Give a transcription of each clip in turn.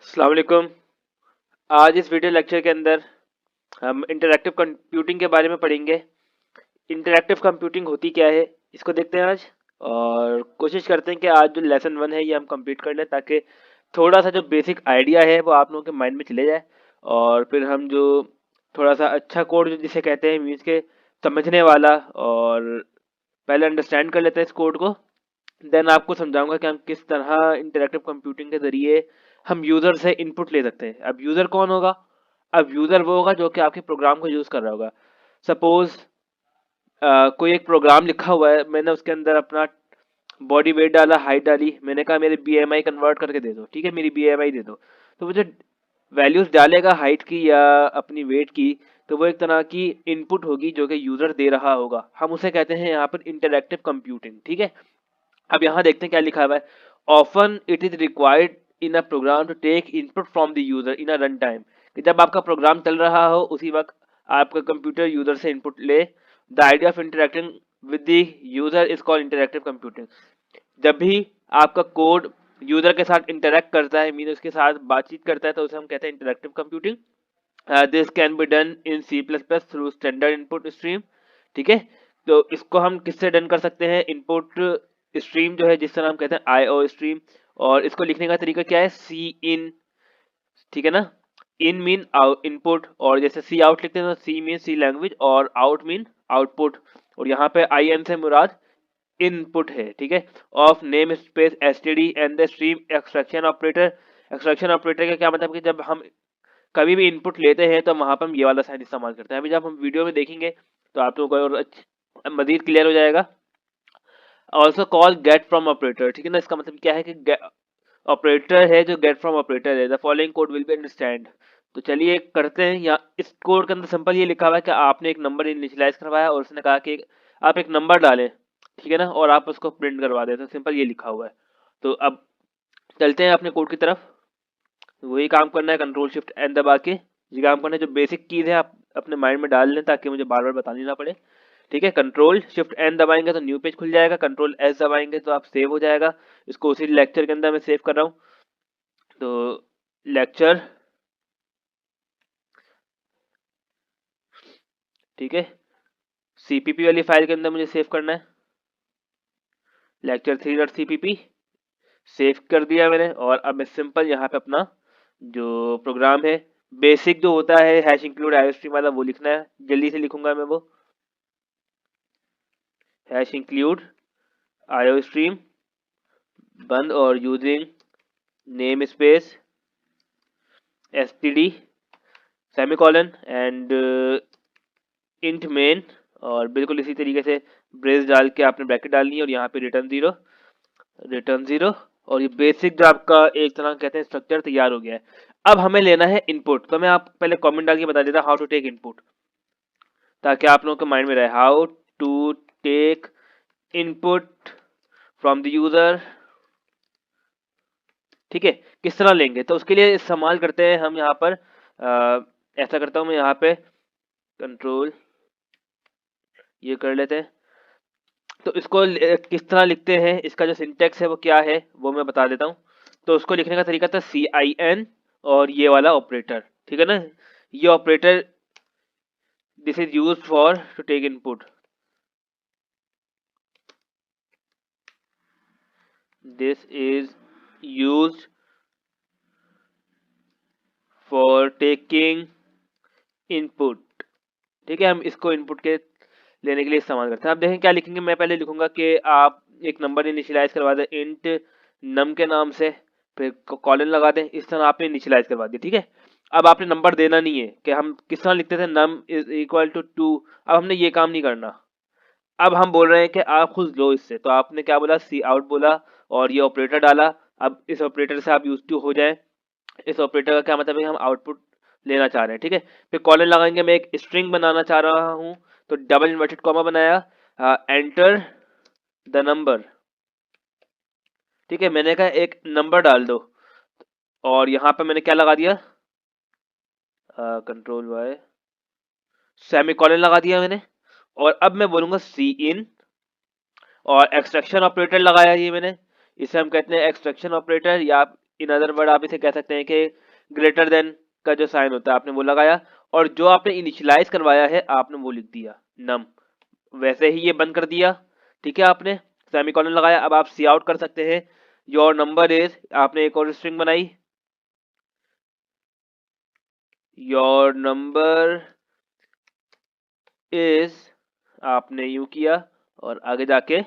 अस्सलाम वालेकुम। आज इस वीडियो लेक्चर के अंदर हम इंटरैक्टिव कंप्यूटिंग के बारे में पढ़ेंगे। इंटरैक्टिव कंप्यूटिंग होती क्या है, इसको देखते हैं आज। और कोशिश करते हैं कि आज जो लेसन 1 है ये हम कंप्लीट कर लें, ताकि थोड़ा सा जो बेसिक आइडिया है वो आप लोगों के माइंड में चले जाए। और फिर हम जो थोड़ा सा अच्छा कोड जो जिसे कहते हैं मीन्स के समझने वाला, और पहले अंडरस्टैंड कर लेते हैं इस कोड को। देन आपको समझाऊंगा कि हम किस तरह इंटरैक्टिव कंप्यूटिंग के जरिए हम यूजर से इनपुट ले सकते हैं। अब यूजर कौन होगा? अब यूजर वो होगा जो कि आपके प्रोग्राम को यूज कर रहा होगा। सपोज कोई एक प्रोग्राम लिखा हुआ है, मैंने उसके अंदर अपना बॉडी वेट डाला, हाइट डाली, मैंने कहा मेरे बीएमआई कन्वर्ट करके दे दो, ठीक है, मेरी बीएमआई दे दो। तो वो जो वैल्यूज डालेगा हाइट की या अपनी वेट की, तो वो एक तरह की इनपुट होगी जो कि यूजर दे रहा होगा। हम उसे कहते हैं यहाँ पर इंटरैक्टिव कंप्यूटिंग, ठीक है। अब यहाँ देखते हैं क्या लिखा हुआ है। Often it is required in a program to take input from the user in a run time, कि जब आपका प्रोग्राम चल रहा हो उसी वक्त आपका कंप्यूटर यूजर से इनपुट ले। The idea of interacting with the user is called interactive computing. जब भी आपका कोड यूजर के साथ इंटरेक्ट करता है, मीन उसके साथ बातचीत करता है, तो उसे हम कहते हैं interactive computing. This can be done in C plus plus through standard input stream, ठीक है। तो इसको हम किससे डन कर सकते हैं? इनपुट स्ट्रीम जो है, जिस तरह हम कहते हैं आई ओ स्ट्रीम। और इसको लिखने का तरीका क्या है? सी इन, ठीक है ना। इन मीन आउट इनपुट, और जैसे सी आउट लिखते हैं तो सी मीन सी लैंग्वेज, और आउट मीन आउटपुट। और यहाँ पे आई एन से मुराद इनपुट है, ठीक है। Of name space STD and the stream extraction operator. Extraction operator का क्या मतलब कि जब हम कभी भी इनपुट लेते हैं तो वहां पर हम ये वाला साइन इस्तेमाल करते हैं। अभी जब हम वीडियो में देखेंगे तो आप लोगों को और मजीद क्लियर हो जाएगा। Also call get from operator, ठीक है ना। इसका मतलब क्या है कि ऑपरेटर है जो गेट फ्रॉम ऑपरेटर है। The following code will be understand. तो चलिए करते हैं। या इस कोड के अंदर सिंपल ये लिखा हुआ है कि आपने एक नंबर इनिशियलाइज करवाया और उसने कहा कि आप एक नंबर डालें, ठीक है ना, और आप उसको प्रिंट करवा दें। तो सिंपल ये लिखा हुआ है। तो अब चलते हैं अपने कोड की तरफ। वही काम करना है, कंट्रोल शिफ्ट एन दबा के ये काम करना है। जो बेसिक चीज़ है आप अपने माइंड में डाल लें ताकि मुझे बार बार बतानी ना पड़े, ठीक है। कंट्रोल शिफ्ट एन दबाएंगे तो न्यू पेज खुल जाएगा, कंट्रोल एस दबाएंगे तो आप सेव हो जाएगा। इसको उसी लेक्चर के अंदर मैं सेव कर रहा हूँ। तो लेक्चर, ठीक है, सीपीपी वाली फाइल के अंदर मुझे सेव करना है। लेक्चर 3.cpp सेव कर दिया मैंने। और अब मैं सिंपल यहाँ पे अपना जो प्रोग्राम है, बेसिक जो होता है हैश इंक्लूड आईओस्ट्रीम वाला, वो लिखना है। जल्दी से लिखूंगा मैं वो, हैश इंक्लूड आईओस्ट्रीम बंद, और using name space std semicolon and int main. और बिल्कुल इसी तरीके से ब्रेस डाल के आपने ब्रैकेट डालनी है, और यहाँ पे रिटर्न जीरो, रिटर्न जीरो। और ये बेसिक जो आपका एक तरह कहते हैं स्ट्रक्चर तैयार हो गया है। अब हमें लेना है इनपुट। तो मैं आप पहले कमेंट डाल के बता देता हाउ टू टेक इनपुट, ताकि आप लोगों के माइंड में रहे। How to take input from the user, ठीक है। किस तरह लेंगे तो उसके लिए इस्तेमाल करते हैं हम यहाँ पर ऐसा करता हूँ मैं यहाँ पे कंट्रोल ये कर लेते हैं। तो इसको किस तरह लिखते हैं, इसका जो सिंटेक्स है वो क्या है वो मैं बता देता हूँ। तो उसको लिखने का तरीका था CIN और ये वाला ऑपरेटर, ठीक है ना। ये operator this is use for to take input, this is use for taking input, ठीक है। हम इसको इनपुट के लेने के लिए इस्तेमाल करते हैं। आप देखें क्या लिखेंगे। मैं पहले लिखूंगा कि आप एक नंबर इनिशियलाइज करवा दें इंट नम के नाम से, फिर कॉलन लगा दें। इस तरह आपने इनिशियलाइज करवा दी, ठीक है। अब आपने नंबर देना नहीं है कि हम किस तरह लिखते थे, नम इज इक्वल टू 2। अब हमने ये काम नहीं करना। अब हम बोल रहे हैं कि आप खुद लो इससे। तो आपने क्या बोला, सी आउट बोला और ये ऑपरेटर डाला। अब इस ऑपरेटर से आप यूज टू हो जाए। इस ऑपरेटर का क्या मतलब है, हम आउटपुट लेना चाह रहे हैं, ठीक है। फिर कॉलन लगाएंगे। मैं एक स्ट्रिंग बनाना चाह रहा हूँ, तो डबल इन्वर्टेड कॉमा बनाया, एंटर द नंबर, ठीक है। मैंने कहा एक नंबर डाल दो, और यहाँ पे मैंने क्या लगा दिया, कंट्रोल वाई सेमीकोलन लगा दिया मैंने। और अब मैं बोलूंगा सी इन, और एक्सट्रैक्शन ऑपरेटर लगाया ये मैंने। इसे हम कहते हैं एक्सट्रैक्शन ऑपरेटर, या आप इन अदर वर्ड आप इसे कह सकते हैं कि ग्रेटर देन का जो साइन होता है आपने वो लगाया, और जो आपने इनिशियलाइज करवाया है आपने वो लिख दिया नम, वैसे ही ये बंद कर दिया। ठीक है, आपने सेमीकोलन लगाया। अब आप सी आउट कर सकते हैं, योर नंबर इज, आपने एक और स्ट्रिंग बनाई, योर नंबर इज, आपने यूं किया और आगे जाके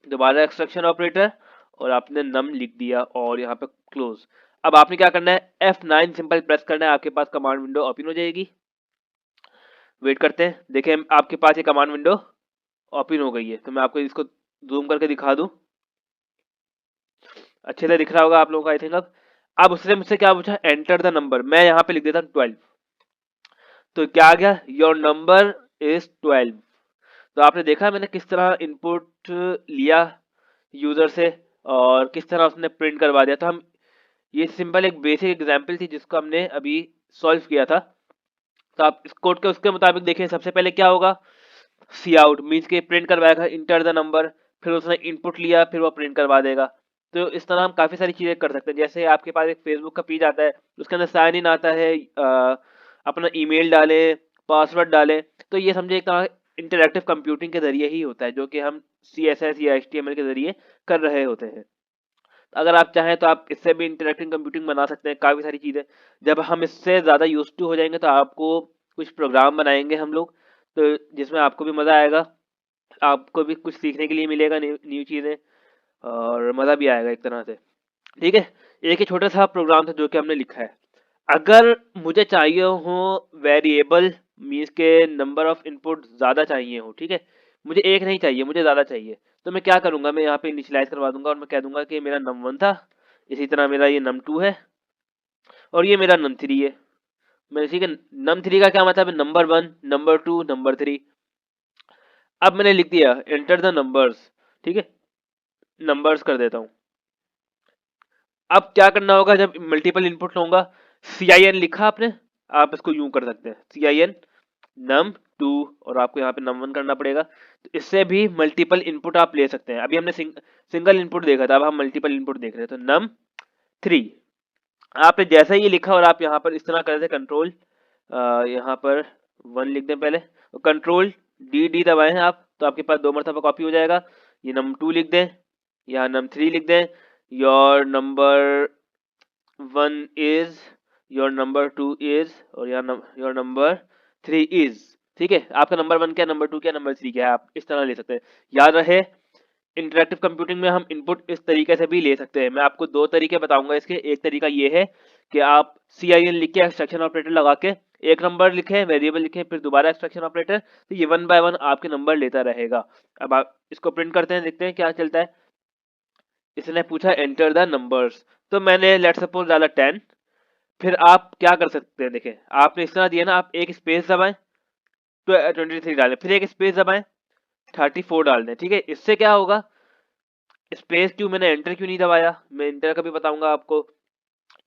दोबारा एक्सट्रैक्शन ऑपरेटर और आपने नम लिख दिया और यहाँ पे क्लोज। अब आपने क्या करना है, F9 सिंपल प्रेस करना है, आपके पास कमांड विंडो ओपन हो जाएगी। वेट करते हैं, देखें आपके पास ये कमांड विंडो ओपन हो गई है। तो मैं आपको इसको जूम करके दिखा दूं, अच्छे से दिख रहा होगा आप लोगों को आई थिंक। अब उसने मुझसे क्या पूछा, एंटर द नंबर, मैं यहाँ पे लिख देता हूँ 12। तो क्या आ गया, योर नंबर इज 12। तो आपने देखा मैंने किस तरह इनपुट लिया यूजर से और किस तरह उसने प्रिंट करवा दिया। तो हम, ये सिंपल एक बेसिक एग्जांपल थी जिसको हमने अभी सॉल्व किया था। तो आप इस कोड के उसके मुताबिक देखें, सबसे पहले क्या होगा, सी आउट मीन्स के प्रिंट करवाएगा इंटर द नंबर, फिर उसने इनपुट लिया फिर वो प्रिंट करवा देगा। तो इस तरह हम काफ़ी सारी चीज़ें कर सकते हैं। जैसे आपके पास एक फेसबुक का पेज आता है, उसके अंदर साइन इन आता है, अपना ईमेल डालें, पासवर्ड डालें, तो ये समझे एक तरह इंटरैक्टिव कंप्यूटिंग के जरिए ही होता है, जो कि हम CSS या HTML के जरिए कर रहे होते हैं। अगर आप चाहें तो आप इससे भी इंटरैक्टिव कंप्यूटिंग बना सकते हैं, काफ़ी सारी चीज़ें। जब हम इससे ज़्यादा यूज टू हो जाएंगे तो आपको कुछ प्रोग्राम बनाएंगे हम लोग, तो जिसमें आपको भी मज़ा आएगा, आपको भी कुछ सीखने के लिए मिलेगा, न्यू न्यू चीज़ें, और मज़ा भी आएगा एक तरह से। ठीक है, एक ही छोटा सा प्रोग्राम था जो कि हमने लिखा है। अगर मुझे चाहिए हो वेरिएबल, मीन्स के नंबर ऑफ इनपुट ज़्यादा चाहिए हो, ठीक है, मुझे एक नहीं चाहिए, मुझे ज़्यादा चाहिए, तो मैं क्या करूँगा, मैं यहाँ पे इनिशियलाइज करवा दूंगा और मैं कह दूंगा कि मेरा num1 था, इसी तरह मेरा ये num2 है और ये मेरा num3 है। मैं, ठीक है, num3 का क्या मतलब है, नंबर 1, नंबर 2, नंबर 3। अब मैंने लिख दिया एंटर द नंबर्स, ठीक है, नंबर्स कर देता हूँ। अब क्या करना होगा, जब मल्टीपल इनपुट लूंगा, CIN लिखा आपने, आप इसको यूं कर सकते हैं, CIN num2, और आपको यहाँ पे num1 करना पड़ेगा। तो इससे भी मल्टीपल इनपुट आप ले सकते हैं। अभी हमने सिंगल इनपुट देखा था, अब हम मल्टीपल इनपुट देख रहे हैं। तो num3 आपने जैसा ही ये लिखा और आप यहाँ पर इस तरह कर दें, कंट्रोल यहाँ पर 1 लिख दें पहले, और कंट्रोल डी दबाएं हैं आप, तो आपके पास 2 मरतबा कॉपी हो जाएगा। ये num2 लिख दें, यहाँ num3 लिख दें, your number 1 is, your number 2 is, और योर नंबर 3 इज। ठीक है, आपका नंबर 1 क्या, नंबर 2 क्या, नंबर 3 क्या है, आप इस तरह ले सकते हैं। याद रहे, इंटरेक्टिव कंप्यूटिंग में हम इनपुट इस तरीके से भी ले सकते हैं। मैं आपको 2 तरीके बताऊंगा इसके। एक तरीका ये है कि आप CIN लिख के एक्सट्रैक्शन ऑपरेटर लगा के एक नंबर लिखें, वेरिएबल लिखें, फिर दोबारा एक्सट्रैक्शन ऑपरेटर, तो ये 1 बाय 1 आपके नंबर लेता रहेगा। अब आप इसको प्रिंट करते हैं, देखते हैं क्या चलता है। इसने पूछा एंटर द नंबर्स, तो मैंने लेट सपोज डाला 10। फिर आप क्या कर सकते हैं, देखें आपने इस तरह दिया ना, आप एक स्पेस दबाएं, 23 डालें, फिर एक स्पेस दबाएं, 34 डाल दें। ठीक है, इससे क्या होगा, स्पेस क्यों, मैंने एंटर क्यों नहीं दबाया, मैं एंटर का भी बताऊंगा आपको,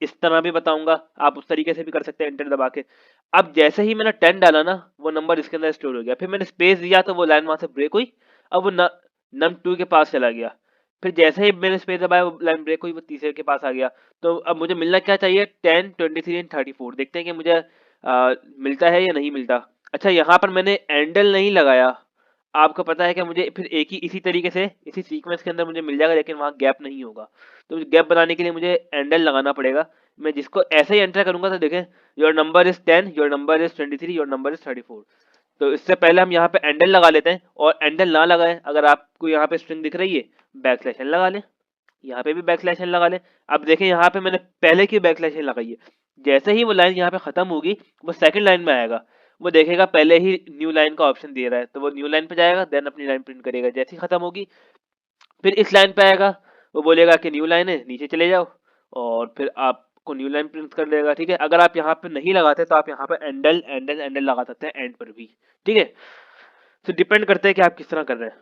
इस तरह भी बताऊंगा, आप उस तरीके से भी कर सकते हैं एंटर दबा के। अब जैसे ही मैंने 10 डाला ना, वो नंबर इसके अंदर स्टोर हो गया, फिर मैंने स्पेस दिया तो वो लाइन वहां से ब्रेक हुई, अब वो num2 के पास चला गया। फिर जैसे ही मैंने स्पेस दबाया वो लाइन ब्रेक हुई, वो तीसरे के पास आ गया। तो अब मुझे मिलना क्या चाहिए, 10, 23 एंड 34। देखते हैं कि मुझे मिलता है या नहीं मिलता। अच्छा, यहाँ पर मैंने एंडल नहीं लगाया, आपको पता है कि मुझे फिर एक ही इसी तरीके से इसी सीक्वेंस के अंदर मुझे मिल जाएगा, लेकिन वहाँ गैप नहीं होगा। तो गैप बनाने के लिए मुझे एंडल लगाना पड़ेगा। मैं जिसको ऐसे ही एंटर करूंगा तो देखें, your number is 10, your number is 23, your number is 34। तो इससे पहले हम यहाँ पे एंडल लगा लेते हैं, और एंडल ना लगाएं, अगर आपको यहाँ पे स्ट्रिंग दिख रही है, बैकस्लैश एन लगा लें, यहाँ पे भी बैकस्लैश एन लगा लें। अब देखें यहाँ पे मैंने पहले की बैकस्लैश एन लगाई है, जैसे ही वो लाइन यहाँ पे खत्म होगी वो सेकंड लाइन में आएगा, वो देखेगा पहले ही न्यू लाइन का ऑप्शन दे रहा है, तो वो न्यू लाइन पे जाएगा, देन अपनी लाइन प्रिंट करेगा। जैसे ही खत्म होगी फिर इस लाइन पे आएगा, वो बोलेगा कि न्यू लाइन है, नीचे चले जाओ, और फिर आपको न्यू लाइन प्रिंट कर देगा। ठीक है, अगर आप यहाँ पे नहीं लगाते तो आप यहाँ पे एंडल एंडल एंडल लगा सकते हैं एंड पर भी। ठीक है, तो डिपेंड करते हैं कि आप किस तरह कर रहे हैं।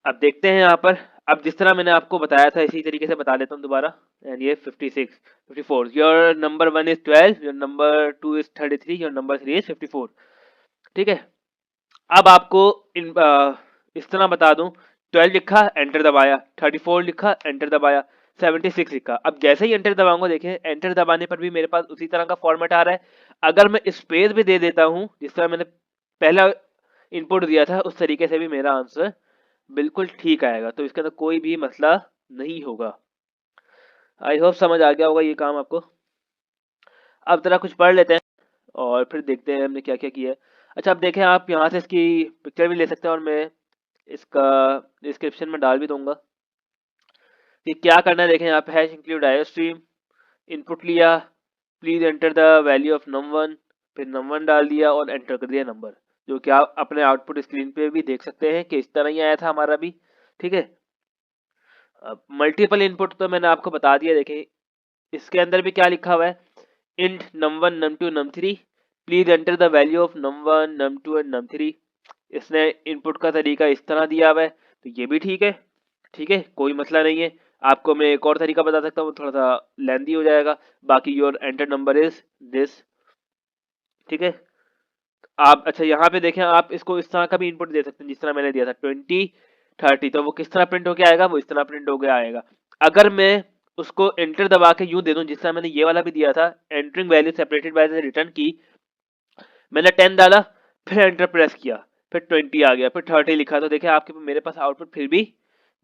अब देखते हैं यहाँ पर, अब जिस तरह मैंने आपको बताया था इसी तरीके से बता देता हूँ दोबारा। एंड ये 56, 54, your number 1 is 12, your number 2 is 33, your number 3 is 54। ठीक है, अब आपको इन इस तरह बता दूं, 12 लिखा एंटर दबाया, 34 लिखा एंटर दबाया, 76 लिखा। अब जैसे ही एंटर दबाऊंगा, देखें एंटर दबाने पर भी मेरे पास उसी तरह का फॉर्मेट आ रहा है। अगर मैं स्पेस भी दे देता हूं जिस तरह मैंने पहला इनपुट दिया था, उस तरीके से भी मेरा आंसर बिल्कुल ठीक आएगा। तो इसके अंदर कोई भी मसला नहीं होगा। आई होप समझ आ गया होगा ये काम आपको। अब जरा कुछ पढ़ लेते हैं और फिर देखते हैं हमने क्या क्या किया है। अच्छा, अब देखें, आप यहाँ से इसकी पिक्चर भी ले सकते हैं और मैं इसका डिस्क्रिप्शन में डाल भी दूंगा कि क्या करना है। देखें यहाँ पे हैश इंक्लूड आईओस्ट्रीम, इनपुट लिया, please enter the value of num1, फिर num1 डाल दिया और एंटर कर दिया नंबर, जो कि आप अपने आउटपुट स्क्रीन पे भी देख सकते हैं कि इस तरह ही आया था हमारा भी। ठीक है। अब मल्टीपल इनपुट तो मैंने आपको बता दिया। देखें इसके अंदर भी क्या लिखा हुआ है, int num1 num2 num3, please enter the value of num1 num2 and num3। इसने इनपुट का तरीका इस तरह दिया हुआ है, तो ये भी ठीक है। ठीक है, कोई मसला नहीं है। आपको मैं एक और तरीका बता सकता हूँ, थोड़ा सा लेंदी हो जाएगा। बाकी your enter number is this. ठीक है। आप अच्छा यहाँ पे देखें, आप इसको इस तरह का भी इनपुट दे सकते हैं जिस तरह मैंने दिया था 20 30। तो वो किस तरह प्रिंट होके आएगा, वो इस तरह प्रिंट होके आएगा। अगर मैं उसको एंटर दबा के यूं दे दूं जिस तरह मैंने ये वाला भी दिया था, entering value separated by the return की, मैंने 10 डाला, फिर एंटर प्रेस किया, फिर 20 आ गया, फिर 30 लिखा, तो देखिए आपके मेरे पास आउटपुट फिर भी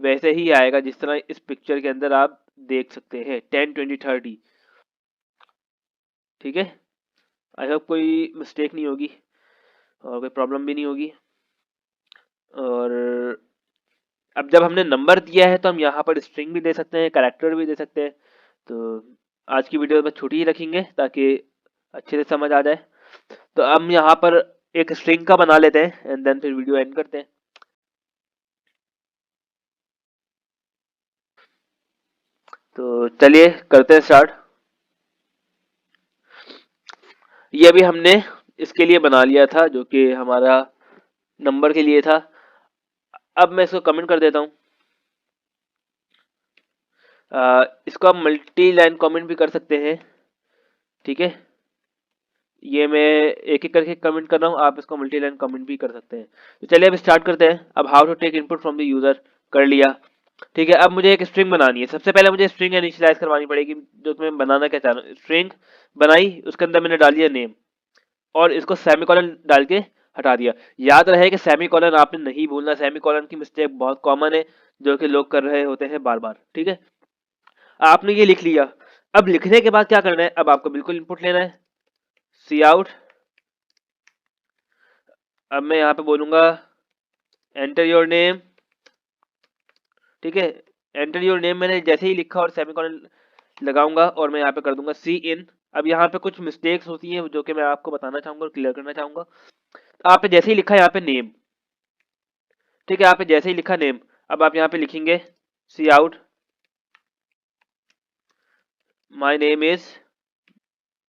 वैसे ही आएगा जिस तरह इस पिक्चर के अंदर आप देख सकते हैं, 10 20 30। ठीक है। आई होप कोई मिस्टेक नहीं होगी और कोई प्रॉब्लम भी नहीं होगी। और अब जब हमने नंबर दिया है तो हम यहाँ पर स्ट्रिंग भी दे सकते हैं, कैरेक्टर भी दे सकते हैं। तो आज की वीडियो में छोटी ही रखेंगे ताकि अच्छे से समझ आ जाए। तो हम यहाँ पर एक स्ट्रिंग का बना लेते हैं एंड देन फिर वीडियो एंड करते हैं। तो चलिए करते हैं स्टार्ट। ये अभी हमने इसके लिए बना लिया था जो कि हमारा नंबर के लिए था। अब मैं इसको कमेंट कर देता हूँ। इसको आप मल्टी लाइन कमेंट भी कर सकते हैं। ठीक है। ये मैं एक एक करके कमेंट कर रहा हूँ, आप इसको मल्टी लाइन कमेंट भी कर सकते हैं। तो चलिए अब स्टार्ट करते हैं। अब how to take input from the user कर लिया। ठीक है। अब मुझे एक स्ट्रिंग बनानी है। सबसे पहले मुझे स्ट्रिंग इनिशियलाइज करवानी पड़ेगी, जो मैं बनाना क्या चाह रहा हूँ। स्ट्रिंग बनाई, उसके अंदर मैंने डाल दिया नेम और इसको सेमीकोलन डाल के हटा दिया। याद रहे कि सेमीकोलन आपने नहीं भूलना, सेमीकोलन की मिस्टेक बहुत कॉमन है जो कि लोग कर रहे होते हैं बार बार। ठीक है। आपने ये लिख लिया। अब लिखने के बाद क्या करना है, अब आपको बिल्कुल इनपुट लेना है, सी आउट। अब मैं यहाँ पे बोलूंगा एंटर योर नेम। ठीक है। एंटर योर नेम मैंने जैसे ही लिखा और सेमीकोलन लगाऊंगा और मैं यहाँ पे कर दूंगा सी इन। अब यहाँ पे कुछ मिस्टेक्स होती हैं जो कि मैं आपको बताना चाहूंगा और क्लियर करना चाहूंगा। आपने जैसे ही लिखा यहाँ पे नेम, ठीक है, आपने जैसे ही लिखा नेम, अब आप यहाँ पे लिखेंगे सी आउट माई नेम इज।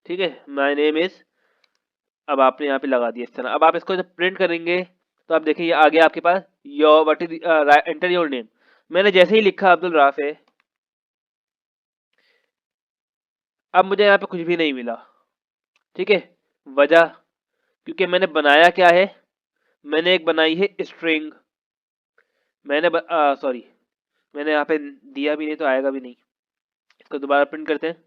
ठीक है, माई नेम इज। अब आपने यहाँ पे लगा दिया इस तरह। अब आप इसको जब प्रिंट करेंगे तो आप देखिए ये आ गया आपके पास, your what is enter your name. मैंने जैसे ही लिखा अब्दुल राफे, अब मुझे यहाँ पे कुछ भी नहीं मिला। ठीक है। वजह, क्योंकि मैंने बनाया क्या है, मैंने एक बनाई है स्ट्रिंग। मैंने सॉरी, मैंने यहाँ पे दिया भी नहीं तो आएगा भी नहीं। इसको दोबारा प्रिंट करते हैं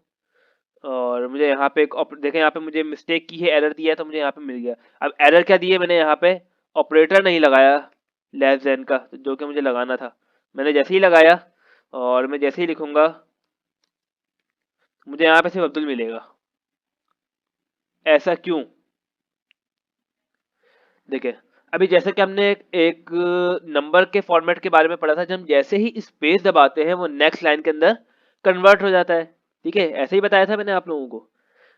और मुझे यहाँ पे एक देखें, यहाँ पे मुझे मिस्टेक की है, एरर दिया है, तो मुझे यहाँ पे मिल गया। अब एरर क्या दिए, मैंने यहाँ पे ऑपरेटर नहीं लगाया लेस देन का, जो कि मुझे लगाना था। मैंने जैसे ही लगाया और मैं जैसे ही लिखूंगा, मुझे यहाँ पे सिर्फ अब्दुल मिलेगा। ऐसा क्यों? देखिए, अभी जैसे कि हमने एक नंबर के फॉर्मेट के बारे में पढ़ा था, जब हम जैसे ही स्पेस दबाते हैं वो नेक्स्ट लाइन के अंदर कन्वर्ट हो जाता है। ठीक है, ऐसे ही बताया था मैंने आप लोगों को।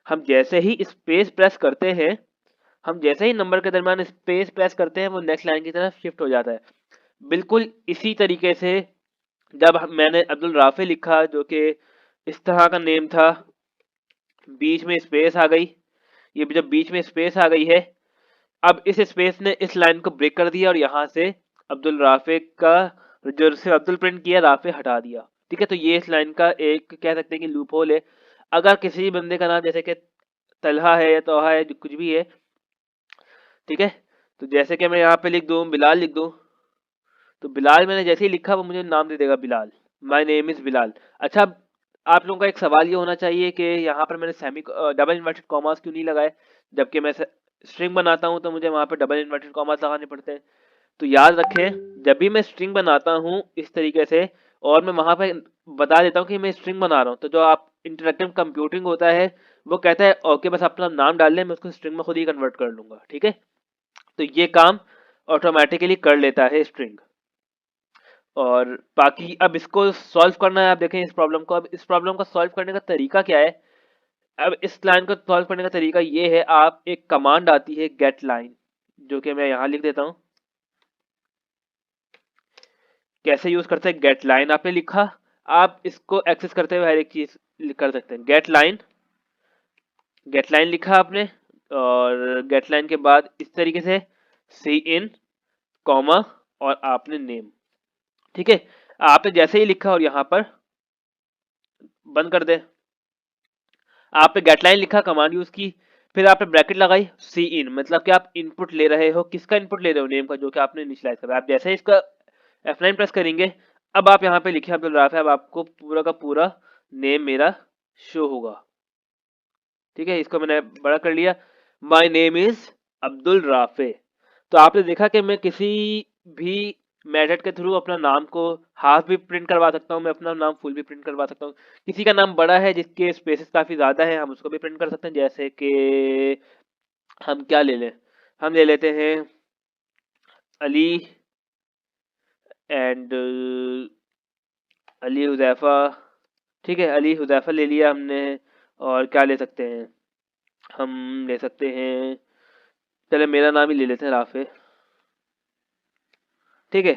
हम जैसे ही स्पेस प्रेस करते हैं, हम जैसे ही नंबर के दरमियान स्पेस प्रेस करते हैं, वो नेक्स्ट लाइन की तरफ शिफ्ट हो जाता है। बिल्कुल इसी तरीके से जब मैंने अब्दुल राफे लिखा जो कि इस तरह का नेम था, बीच में स्पेस आ गई, ये जब बीच में स्पेस आ गई है, अब इस स्पेस ने इस लाइन को ब्रेक कर दिया और यहाँ से अब्दुल राफे का जो से अब्दुल प्रिंट किया, राफे हटा दिया। ठीक है, तो ये इस लाइन का एक कह सकते हैं कि लूप होल है। अगर किसी बंदे का नाम जैसे कि तलहा है या तोहा है, जो कुछ भी है, ठीक है, तो जैसे कि मैं यहाँ पे लिख दूँ बिलाल लिख दूँ, तो बिलाल मैंने जैसे ही लिखा वो मुझे नाम दे देगा Bilal, my name is Bilal. अच्छा, अब आप लोगों का एक सवाल ये होना चाहिए कि यहाँ पर मैंने सेमी डबल इन्वर्टेड कॉमास क्यों नहीं लगाए, जबकि मैं स्ट्रिंग बनाता हूँ तो मुझे वहाँ पर डबल इन्वर्टेड कॉमास लगाने पड़ते हैं। तो याद रखें, जब भी मैं स्ट्रिंग बनाता हूँ इस तरीके से और मैं वहां पे बता देता हूँ कि मैं स्ट्रिंग बना रहा हूँ, तो जो आप इंटरेक्टिव कंप्यूटिंग होता है वो कहता है ओके बस अपना नाम डाल लें, मैं उसको स्ट्रिंग में खुद ही कन्वर्ट कर लूंगा। ठीक है, तो ये काम ऑटोमेटिकली कर लेता है स्ट्रिंग। और बाकी अब इसको सॉल्व करना है। आप देखें इस प्रॉब्लम को, अब इस प्रॉब्लम को सॉल्व करने का तरीका क्या है। अब इस लाइन को सॉल्व करने का तरीका ये है, आप एक कमांड आती है गेट लाइन, जो कि मैं यहाँ लिख देता हूँ। कैसे यूज करते हैं गेट लाइन, आपने लिखा, आप इसको एक्सेस करते हुए हर एक चीज कर सकते हैं। गेट लाइन लिखा आपने, और गेट लाइन के बाद इस तरीके से सी इन कॉमा और आपने नेम। ठीक है, आपने जैसे ही लिखा और यहाँ पर बंद कर दे, आपने गेट लाइन लिखा, कमांड यूज की, फिर आपने ब्रैकेट लगाई सी इन, मतलब कि आप इनपुट ले रहे हो, किसका इनपुट ले रहे हो, नेम का, जो कि आपने इनिशियलाइज करा। आप जैसे ही इसका F9 प्रेस करेंगे, अब आप यहाँ पे लिखे अब्दुल राफे, अब आपको पूरा का पूरा नेम मेरा शो होगा। ठीक है, इसको मैंने बड़ा कर लिया, my name is Abdul Rafe. तो आपने देखा कि मैं किसी भी मेथड के थ्रू अपना नाम को हाफ भी प्रिंट करवा सकता हूँ, मैं अपना नाम फुल भी प्रिंट करवा सकता हूँ। किसी का नाम बड़ा है जिसके स्पेसेस काफी ज्यादा है, हम उसको भी प्रिंट कर सकते हैं। जैसे कि हम क्या ले लें, हम ले लेते हैं अली एंड अली हुदैफा। ठीक है, अली हुदैफा ले लिया हमने। और क्या ले सकते हैं, हम ले सकते हैं, चले मेरा नाम ही ले लेते हैं, राफे। ठीक है,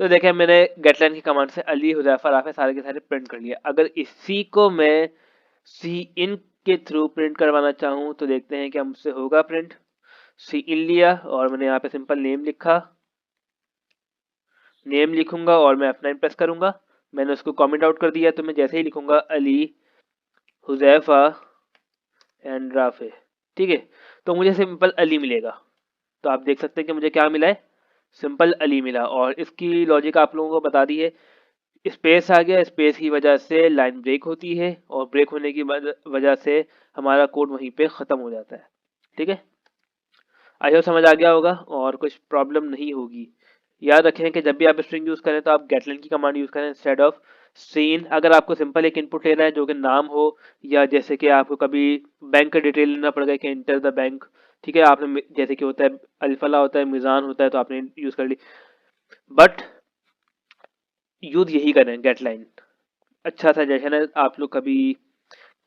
तो देखें मैंने गेटलाइन की कमांड से अली हुदैफा राफे सारे के सारे प्रिंट कर लिया। अगर इसी को मैं सी इन के थ्रू प्रिंट करवाना चाहूँ तो देखते हैं कि मुझसे होगा प्रिंट। सी इन लिया और मैंने यहाँ पे सिंपल नेम लिखा, नेम लिखूंगा और मैं F9 प्रेस करूंगा। मैंने उसको कमेंट आउट कर दिया, तो मैं जैसे ही लिखूंगा अली हुदैफा एंड राफे, ठीक है, तो मुझे सिंपल अली मिलेगा। तो आप देख सकते हैं कि मुझे क्या मिला है, सिंपल अली मिला। और इसकी लॉजिक आप लोगों को बता दी है, स्पेस आ गया, स्पेस की वजह से लाइन ब्रेक होती है और ब्रेक होने की वजह से हमारा कोड वहीं पे ख़त्म हो जाता है। ठीक है, आई होप समझ आ गया होगा और कुछ प्रॉब्लम नहीं होगी। याद रखें कि जब भी आप स्ट्रिंग यूज़ करें तो आप गेटलाइन की कमांड यूज़ करें इंस्टेड ऑफ सीन। अगर आपको सिंपल एक इनपुट लेना है जो कि नाम हो, या जैसे कि आपको कभी बैंक का डिटेल लेना पड़ गया कि इंटर द बैंक, ठीक है, आपने जैसे कि होता है अल्फला होता है, मिज़ान होता है, तो आपने यूज़ कर ली, बट यूज़ यही करें गेट लाइन। अच्छा सजेशन है, आप लोग कभी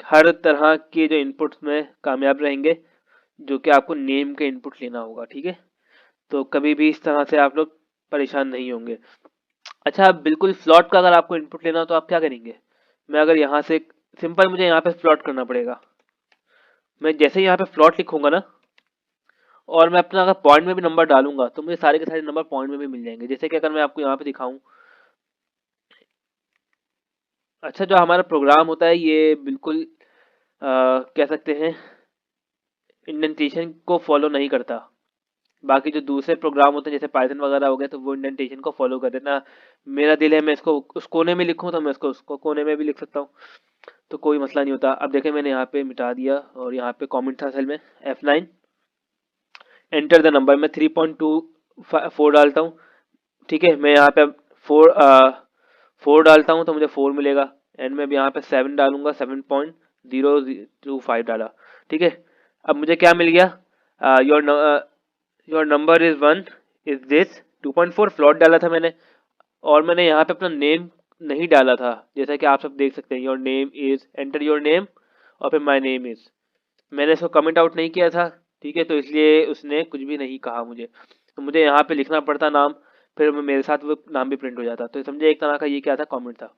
हर तरह के जो इनपुट्स में कामयाब रहेंगे, जो कि आपको नेम के इनपुट लेना होगा। ठीक है, तो कभी भी इस तरह से आप लोग परेशान नहीं होंगे। अच्छा, अब बिल्कुल फ्लॉट का अगर आपको इनपुट लेना हो तो आप क्या करेंगे, मैं अगर यहाँ से सिंपल मुझे यहाँ पे फ्लॉट करना पड़ेगा, मैं जैसे ही यहाँ पे फ्लॉट लिखूंगा ना, और मैं अपना अगर पॉइंट में भी नंबर डालूंगा तो मुझे सारे के सारे नंबर पॉइंट में भी मिल जाएंगे। जैसे कि अगर मैं आपको यहाँ पे दिखाऊं, अच्छा जो हमारा प्रोग्राम होता है ये बिल्कुल कह सकते हैं इंडेंटेशन को फॉलो नहीं करता। बाकी जो दूसरे प्रोग्राम होते हैं जैसे पाइथन वगैरह हो गए तो वो इंडेंटेशन को फॉलो कर देना। मेरा दिल है मैं इसको उस कोने में लिखूं तो मैं इसको उसको कोने में भी लिख सकता हूँ, तो कोई मसला नहीं होता। अब देखें मैंने यहाँ पे मिटा दिया और यहाँ पे कमेंट था असल में F9 एंटर द नंबर, मैं 3.24 डालता हूँ। ठीक है, मैं यहाँ पे फोर फोर डालता हूँ तो मुझे 4 मिलेगा, एंड में भी यहाँ पे 7 डालूंगा, 7.025 डाला। ठीक है, अब मुझे क्या मिल गया, your number is 1 is this 2.4 float डाला था मैंने, और मैंने यहाँ पे अपना नेम नहीं डाला था, जैसा कि आप सब देख सकते हैं, your name is, enter your name और फिर माय नेम इज, मैंने इसको कमेंट आउट नहीं किया था। ठीक है, तो इसलिए उसने कुछ भी नहीं कहा मुझे, तो मुझे यहाँ पे लिखना पड़ता नाम, फिर मेरे साथ वो नाम भी प्रिंट हो जाता। तो समझे एक तरह का ये क्या था, कमेंट था।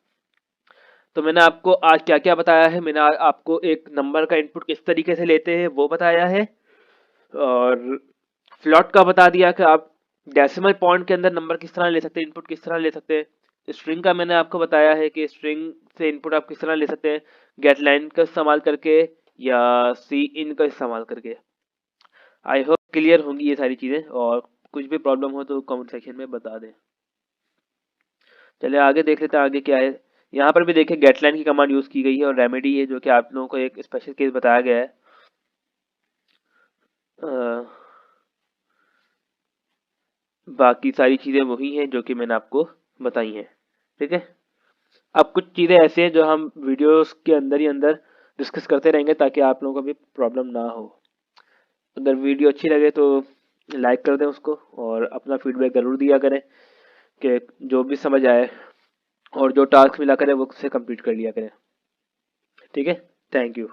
तो मैंने आपको आज क्या क्या बताया है, मैंने आपको एक नंबर का इनपुट किस तरीके से लेते हैं वो बताया है, और फ्लॉट का बता दिया कि आप डेसिमल पॉइंट के अंदर नंबर किस तरह ले सकते हैं, इनपुट किस तरह ले सकते हैं। स्ट्रिंग का मैंने आपको बताया है कि स्ट्रिंग से इनपुट आप किस तरह ले सकते हैं, गेट लाइन का इस्तेमाल करके या सी इन का इस्तेमाल करके। आई होप क्लियर होंगी ये सारी चीज़ें, और कुछ भी प्रॉब्लम हो तो कमेंट सेक्शन में बता दें। चलिए आगे देख लेते हैं आगे क्या है। यहाँ पर भी देखिए गेटलाइन की कमांड यूज़ की गई है और रेमेडी है जो कि आप लोगों को एक स्पेशल केस बताया गया है। अ, बाकी सारी चीज़ें वही हैं जो कि मैंने आपको बताई हैं। ठीक है, अब कुछ चीज़ें ऐसी हैं जो हम वीडियोस के अंदर ही अंदर डिस्कस करते रहेंगे ताकि आप लोगों को भी प्रॉब्लम ना हो। अगर वीडियो अच्छी लगे तो लाइक कर दें उसको और अपना फीडबैक ज़रूर दिया करें कि जो भी समझ आए और जो टास्क मिला करें वो उससे कंप्लीट कर लिया करें। ठीक है, थैंक यू।